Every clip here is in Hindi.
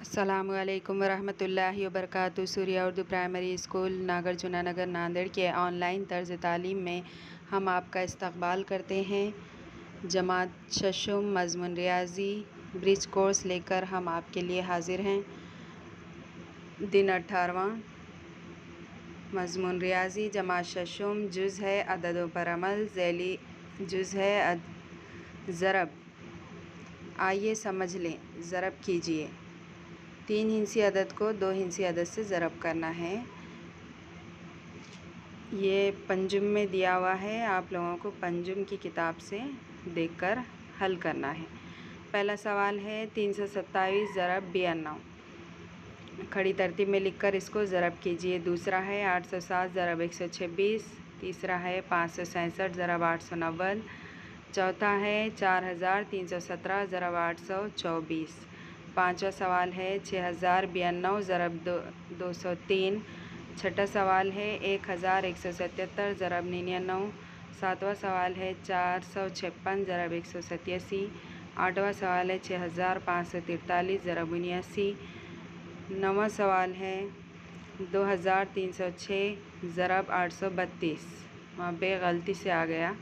अस्सलामुअलैकुम वरहमतुल्लाहि वबरकातुहू। सूर्या उर्दू प्राइमरी स्कूल नागार्जुना नगर नांदेड़ के ऑनलाइन तर्ज तालीम में हम आपका इस्तकबाल करते हैं। जमात शशम मज़मून रियाज़ी ब्रिज कोर्स लेकर हम आपके लिए हाजिर हैं। दिन 18वां मज़मून रियाज़ी जमात शशम जुज़ है अददों पर अमल, ज़ैली जुज़ है ज़रब। आइए समझ लें। ज़रब कीजिए। 3 हिंसी अदद को 2 हिंसी अदद से ज़रब करना है। ये पंजुम में दिया हुआ है, आप लोगों को पंजुम की किताब से देखकर हल करना है। पहला सवाल है 327 ज़रब 92। खड़ी तरतीब में लिखकर इसको ज़रब कीजिए। दूसरा है 807 ज़रब 126। तीसरा है 567 ज़रब 890। चौथा है 4317 ज़रब 824। पाँचवा सवाल है 6092 ज़रब 203। छठा सवाल है 1177 ज़रब 99। सातवां सवाल है 456 ज़रब 187। आठवां सवाल है 6543 ज़रब 79। नौवां सवाल है 2306 ज़रब 832, वहाँ पे गलती से आ गया।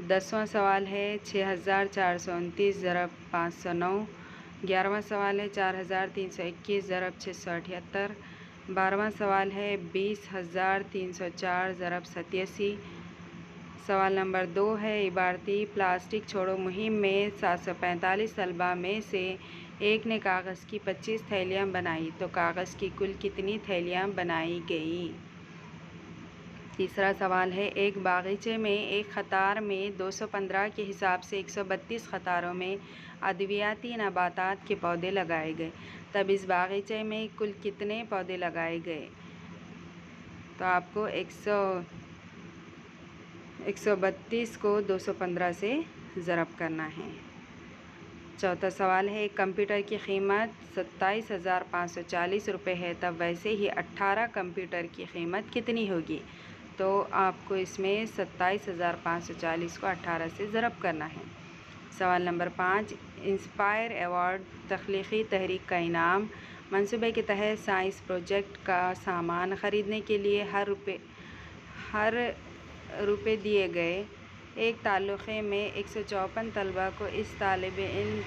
10वां सवाल है 6429 ज़रब 509। 11वां सवाल है 4321 ज़रब 678। 12वां सवाल है 20304 ज़रब 87। सवाल नंबर 2 है इबारती प्लास्टिक छोड़ो मुहिम में 745 तलबा में से एक ने कागज़ की 25 थैलियाँ बनाई, तो कागज़ की कुल कितनी थैलियाँ बनाई गई। तीसरा सवाल है एक बागीचे में एक क़तार में 215 के हिसाब से 132 क़तारों में अद्वियाती नबातात के पौधे लगाए गए, तब इस बागीचे में कुल कितने पौधे लगाए गए। तो आपको 132 को 215 से ज़रब करना है। चौथा सवाल है एक कंप्यूटर की कीमत 27,540 रुपये है, तब वैसे ही 18 कंप्यूटर की कीमत कितनी होगी। तो आपको इसमें 27,540 को 18 से ज़रब करना है। सवाल नंबर 5 इंस्पायर अवार्ड तख्लीक़ी तहरीक का इनाम मंसूबे के तहत साइंस प्रोजेक्ट का सामान ख़रीदने के लिए हर रुपये दिए गए। एक ताल्लुक़े में 154 तलबा को इस तालिब इल्म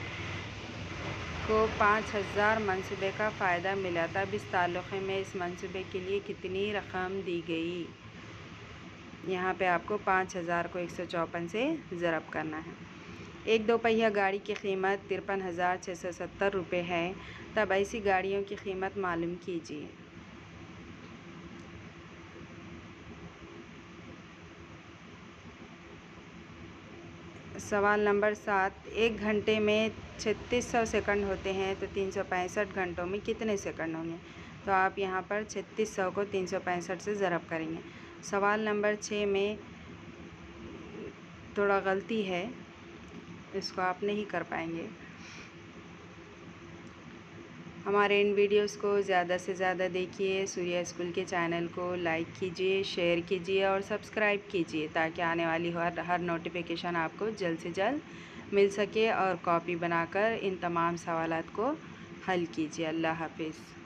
को 5000 मंसूबे का फ़ायदा मिला, तब इस ताल्लुक़े में इस मंसूबे के लिए कितनी रकम दी गई। यहाँ पे आपको 5000 को 154 से ज़रब करना है। एक दो पहिया गाड़ी की कीमत 53,670 रुपये है, तब ऐसी गाड़ियों की कीमत मालूम कीजिए। सवाल नंबर 7 एक घंटे में 3600 सेकंड होते हैं, तो 365 घंटों में कितने सेकंड होंगे। तो आप यहाँ पर 3600 को 365 से ज़रब करेंगे। सवाल नंबर 6 में थोड़ा गलती है, इसको आप नहीं कर पाएंगे। हमारे इन वीडियोस को ज़्यादा से ज़्यादा देखिए। सूर्या स्कूल के चैनल को लाइक कीजिए, शेयर कीजिए और सब्सक्राइब कीजिए, ताकि आने वाली हर नोटिफिकेशन आपको जल्द से जल्द मिल सके और कॉपी बनाकर इन तमाम सवालात को हल कीजिए। अल्लाह हाफिज़।